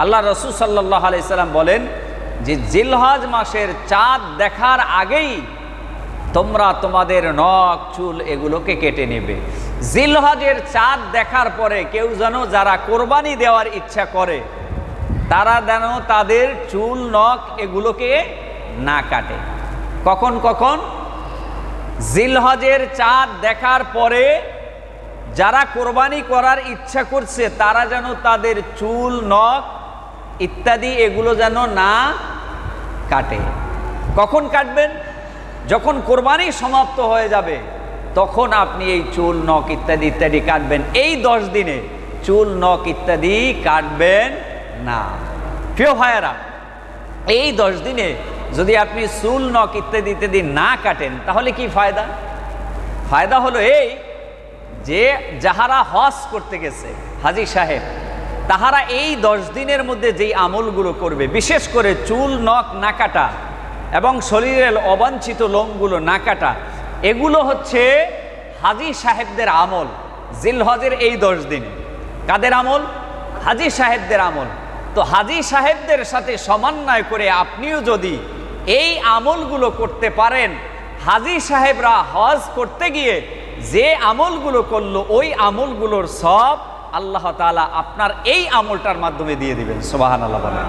আল্লাহ রাসূল সাল্লাল্লাহু আলাইহি সাল্লাম বলেন যে জিলহজ মাসের চাঁদ দেখার আগেই তোমরা তোমাদের নখ চুল এগুলোকে কেটে নেবে। জিলহজের চাঁদ দেখার পরে কেউ যেন যারা কোরবানি দেওয়ার ইচ্ছা করে তারা যেন তাদের চুল নখ এগুলোকে না কাটে। কখন কখন? জিলহজের চাঁদ দেখার পরে যারা কোরবানি করার ইচ্ছা করছে তারা যেন তাদের চুল নখ ইত্যাদি এগুলো যেন না কাটে। কখন কাটবেন? যখন কোরবানি সমাপ্ত হয়ে যাবে তখন আপনি এই চুল নখ ইত্যাদি ইত্যাদি কাটবেন। এই 10 দিনে চুল নখ ইত্যাদি কাটবেন না। প্রিয় ভাইয়েরা, এই 10 দিনে যদি আপনি চুল নখ ইত্যাদি ইত্যাদি না কাটেন তাহলে কি ফায়দা? ফায়দা হলো এই যে যাহারা হজ করতে গেছে হাজী সাহেব, তাহারা এই 10 দিনের মধ্যে যেই আমলগুলো করবে, বিশেষ করে চুল নখ না কাটা এবং শরীরের অবাঞ্ছিত লোমগুলো না কাটা, এগুলো হচ্ছে হাজী সাহেবদের আমল জিলহজের এই 10 দিনে। কাদের আমল? হাজী সাহেবদের আমল। তো হাজী সাহেবদের সাথে সমন্বয় করে আপনিও যদি এই আমলগুলো করতে পারেন, হাজী সাহেবরা হজ করতে গিয়ে যে আমলগুলো করলো ওই আমলগুলোর সব আল্লাহ তাআলা আপনার এই আমলটার মাধ্যমে দিয়ে দিবেন। সুবহানাল্লাহ বলেন।